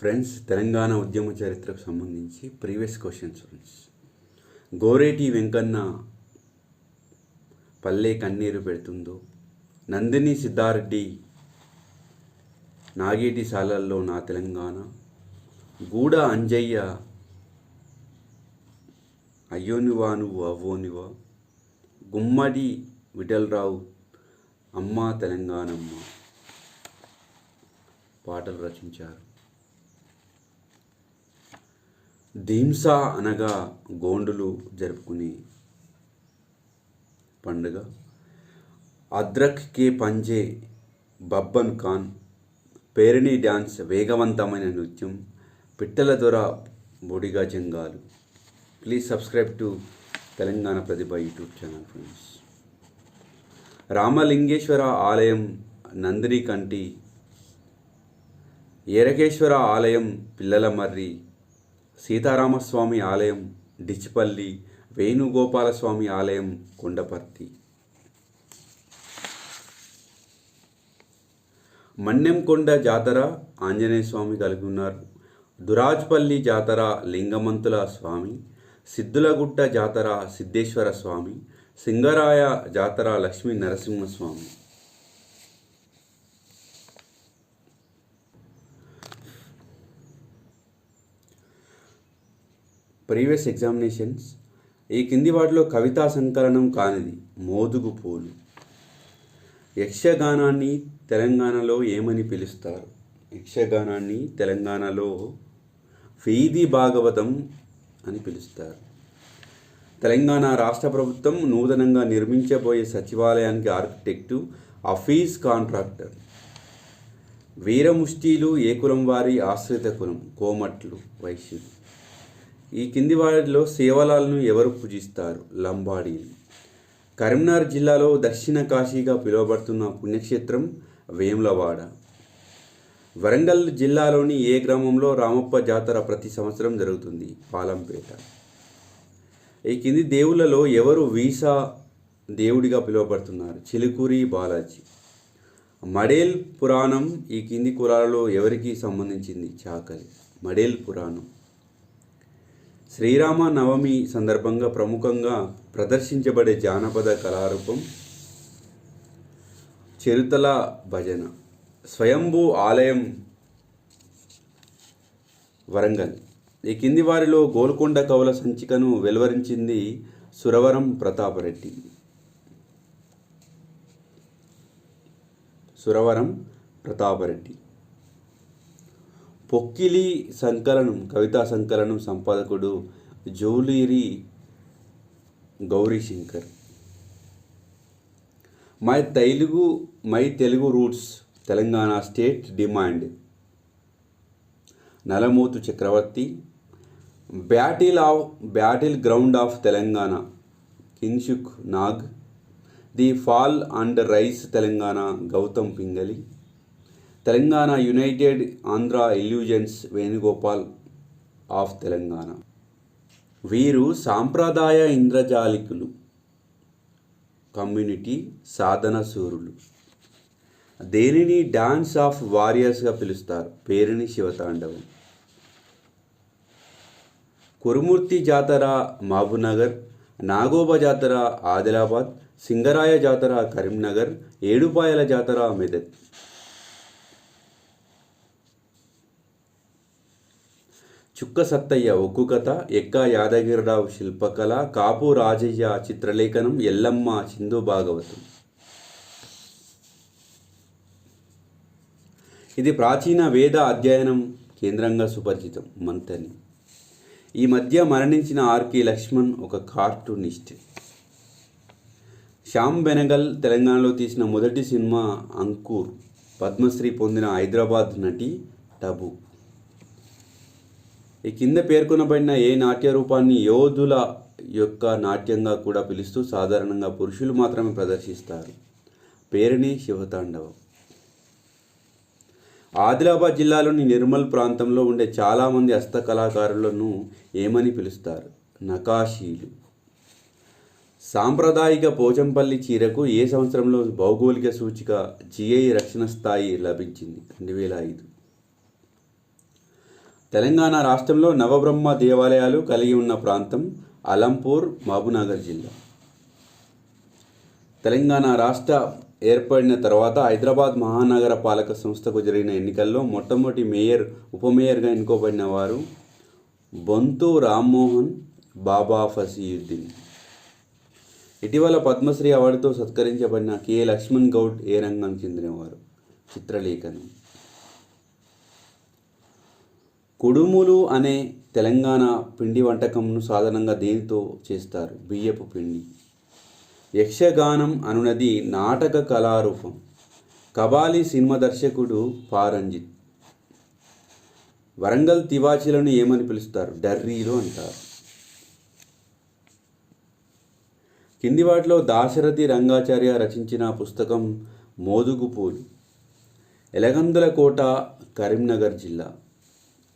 Friends, Telangana ఉద్యమ చరిత్రకు సంబంధించి previous questions friends. Goreti Venkanna పల్లె కన్నీరు పెడుతుందో, నందిని సిద్ధారెడ్డి నాగేటి సాలల్లో నా తెలంగాణ, గూడ అంజయ్య అయ్యోనివా నువ్వు అవ్వోనివా, గుమ్మడి విఠలరావు అమ్మా తెలంగాణమ్మ పాటలు రచించారు. ధీంసా అనగా గోండులు జరుపుకునే పండుగ. అద్రక్ కే పంజే బబ్బన్ ఖాన్ పేరిణి డ్యాన్స్ వేగవంతమైన నృత్యం. పిట్టల దొర బొడిగా జంగాలు. Please subscribe to Telangana Pratibha YouTube channel friends. Ramalingeshwara ఆలయం నందిని కంటి, ఏరకేశ్వర ఆలయం పిల్లలమర్రి, సీతారామస్వామి ఆలయం డిచ్చిపల్లి, వేణుగోపాలస్వామి ఆలయం కొండపర్తి. మన్నెంకొండ జాతర ఆంజనేయ స్వామి కలిగి ఉన్నారు. దురాజ్పల్లి జాతర లింగమంతుల స్వామి, సిద్ధులగుట్ట జాతర సిద్ధేశ్వర స్వామి, సింగరాయ జాతర లక్ష్మీ నరసింహస్వామి. Previous examinations. ఈ కింది వాటిలో కవితా సంకలనం కానిది మోదుగు పూలు. యక్షగానాన్ని తెలంగాణలో ఏమని పిలుస్తారు? యక్షగానాన్ని తెలంగాణలో వీధి భాగవతం అని పిలుస్తారు. తెలంగాణ రాష్ట్ర ప్రభుత్వం నూతనంగా నిర్మించబోయే సచివాలయానికి ఆర్కిటెక్టు అఫీజ్ కాంట్రాక్టర్. వీరముష్టిలు ఏ కులం వారి ఆశ్రిత కులం? కోమట్లు వైశ్యులు. ఈ కింది వారిలో సేవలాలను ఎవరు పూజిస్తారు? లంబాడీలు. కరీంనగర్ జిల్లాలో దక్షిణ కాశీగా పిలువబడుతున్న పుణ్యక్షేత్రం వేములవాడ. వరంగల్ జిల్లాలోని ఏ గ్రామంలో రామప్ప జాతర ప్రతి సంవత్సరం జరుగుతుంది? పాలంపేట. ఈ కింది దేవుళ్ళలో ఎవరు వీసా దేవుడిగా పిలువబడుతున్నారు? చిలుకూరి బాలాజీ. మడేల్ పురాణం ఈ కింది కులాలలో ఎవరికి సంబంధించింది? చాకలి. మడేల్ పురాణం. శ్రీరామ నవమి సందర్భంగా ప్రముఖంగా ప్రదర్శించబడే జానపద కళారూపం చిరుతల భజన. స్వయంభూ ఆలయం వరంగల్. ఈ కింది వారిలో గోల్కొండ కవుల సంచికను వెలువరించింది సురవరం ప్రతాపరెడ్డి. సురవరం ప్రతాపరెడ్డి. పొక్కిలి సంకలనం కవితా సంకలనం సంపాదకుడు Juluri Gaurishankar. My Telugu roots Telangana state demand. Nalamothu Chakravarthi. Battle ground of Telangana Kinshuk Nag. The fall and rise Telangana Gautam Pingali. Telangana united Andhra illusions Venugopal of Telangana. వీరు సాంప్రదాయ ఇంద్రజాలికులు కమ్యూనిటీ సాధన సూరులు. దేనిని డాన్స్ ఆఫ్ వారియర్స్గా పిలుస్తారు? పేరిణి శివతాండవం. కురుమూర్తి జాతర మహబూబ్నగర్, నాగోబ జాతర ఆదిలాబాద్, సింగరాయ జాతర కరీంనగర్, ఏడుపాయల జాతర మెదక్. చుక్క సత్తయ్య ఒగ్గు కథ, ఎక్క యాదగిరిరావు శిల్పకళ, కాపు రాజయ్య చిత్రలేఖనం, ఎల్లమ్మ సింధు భాగవతం. ఇది ప్రాచీన వేద అధ్యయనం కేంద్రంగా సుపరిచితం. మంతని. ఈ మధ్య మరణించిన ఆర్కి లక్ష్మణ్ ఒక కార్టూనిస్ట్. శ్యామ్ బెనగల్ తెలంగాణలో తీసిన మొదటి సినిమా అంకుర్. పద్మశ్రీ పొందిన హైదరాబాద్ నటి టబు. ఈ కింద పేర్కొనబడిన ఏ నాట్య రూపాన్ని యోధుల యొక్క నాట్యంగా కూడా పిలుస్తూ సాధారణంగా పురుషులు మాత్రమే ప్రదర్శిస్తారు? పేరిణి శివతాండవం. ఆదిలాబాద్ జిల్లాలోని నిర్మల్ ప్రాంతంలో ఉండే చాలామంది హస్తకళాకారులను ఏమని పిలుస్తారు? నకాషీలు. సాంప్రదాయిక పోచంపల్లి చీరకు ఏ సంవత్సరంలో భౌగోళిక సూచిక GI రక్షణ స్థాయి లభించింది? 2005. తెలంగాణ రాష్ట్రంలో నవబ్రహ్మ దేవాలయాలు కలిగి ఉన్న ప్రాంతం అలంపూర్, మహబూబ్నగర్ జిల్లా. తెలంగాణ రాష్ట్ర ఏర్పడిన తర్వాత హైదరాబాద్ మహానగర పాలక సంస్థకు జరిగిన ఎన్నికల్లో మొట్టమొదటి మేయర్, ఉప మేయర్గా ఎన్నుకోబడిన వారు బొంతు రామ్మోహన్ బాబా ఫసీయుద్దీన్. ఇటీవల పద్మశ్రీ అవార్డుతో సత్కరించబడిన కె లక్ష్మణ్ గౌడ్ ఏ రంగానికి చెందినవారు? చిత్రలేఖనం. కుడుములు అనే తెలంగాణ పిండి వంటకంను సాధారణంగా దేనితో చేస్తారు? బియ్యపు పిండి. యక్షగానం అనునది నాటక కళారూపం. కబాలి సినిమా దర్శకుడు పారంజిత్. వరంగల్ తివాచీలను ఏమని పిలుస్తారు? డర్రీలు అంటారు. కింది వాటిలో దాశరథి రంగాచార్య రచించిన పుస్తకం మోదుగుపూలు. ఎలగందుల కోట, కరీంనగర్ జిల్లా.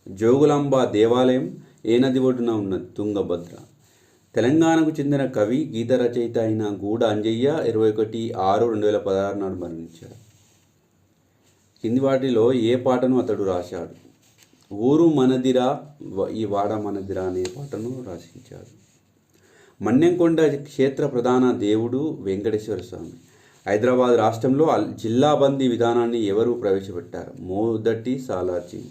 జోగులాంబ దేవాలయం ఏ నది ఒడ్డున ఉన్నది? తుంగభద్ర. తెలంగాణకు చెందిన కవి, గీత రచయిత అయిన గూడ అంజయ్య 21/6/2016 నాడు మరణించారు. కింది వాటిలో ఏ పాటను అతడు రాశాడు? ఊరు మనదిరా, ఈ వాడ మనదిరా అనే పాటను రచించాడు. మన్యంకొండ క్షేత్ర ప్రధాన దేవుడు వెంకటేశ్వర స్వామి. హైదరాబాద్ రాష్ట్రంలో జిల్లా బందీ విధానాన్ని ఎవరు ప్రవేశపెట్టారు? మొదటి సాలార్జీ.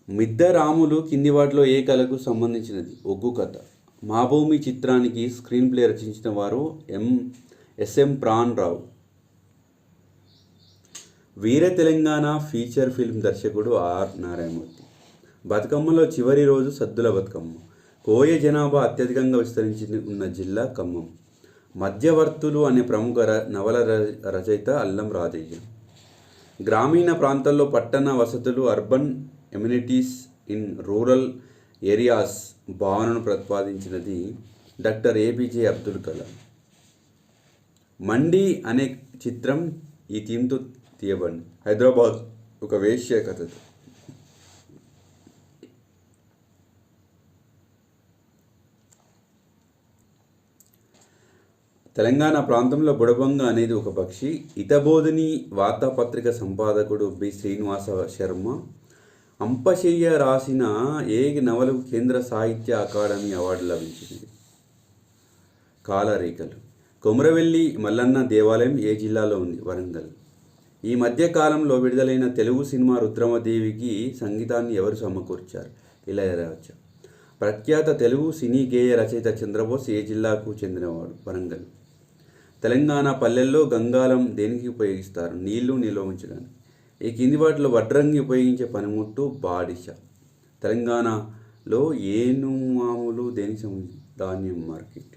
మిద్దరాములు కింది వాటిలో ఏ కళకు సంబంధించినది? ఒగ్గు కథ. మాభూమి చిత్రానికి స్క్రీన్ ప్లే రచించిన వారు ఎస్ఎం ప్రాణ్ రావు. వీర తెలంగాణ ఫీచర్ ఫిల్మ్ దర్శకుడు ఆర్ నారాయణమూర్తి. బతుకమ్మలో చివరి రోజు సద్దుల బతుకమ్మ. కోయ జనాభా అత్యధికంగా విస్తరించి ఉన్న జిల్లా ఖమ్మం. మధ్యవర్తులు అనే ప్రముఖ నవల రచయిత అల్లం రాజయ్య. గ్రామీణ ప్రాంతాల్లో పట్టణ వసతులు, urban amenities in rural areas భావనను ప్రతిపాదించినది డాక్టర్ ఏపీజే అబ్దుల్ కలాం. మండి అనే చిత్రం ఈ థీమ్తో తీయబడింది. హైదరాబాద్ ఒక వేశ్య కథతో. తెలంగాణ ప్రాంతంలో బుడబంగ అనేది ఒక పక్షి. హితబోధిని వార్తాపత్రిక సంపాదకుడు బి శ్రీనివాస శర్మ. అంపశయ్య రాసిన ఏ నవలకు కేంద్ర సాహిత్య అకాడమీ అవార్డు లభించింది? కాలరేఖలు. కొమరవెల్లి మల్లన్న దేవాలయం ఏ జిల్లాలో ఉంది? వరంగల్. ఈ మధ్య కాలంలో విడుదలైన తెలుగు సినిమా రుద్రమదేవికి సంగీతాన్ని ఎవరు సమకూర్చారు? ఇళయరాజా. ప్రఖ్యాత తెలుగు సినీ గేయ రచయిత చంద్రబోస్ ఏ జిల్లాకు చెందినవాడు? వరంగల్. తెలంగాణ పల్లెల్లో గంగాలం దేనికి ఉపయోగిస్తారు? నీళ్లు నిల్వ ఉంచడానికి. ఈ కింది వాటిలో వడ్రంగి ఉపయోగించే పనిముట్టు బాడిష. తెలంగాణలో ఏనుమాములు దేనికి సంబంధించి? ధాన్యం మార్కెట్.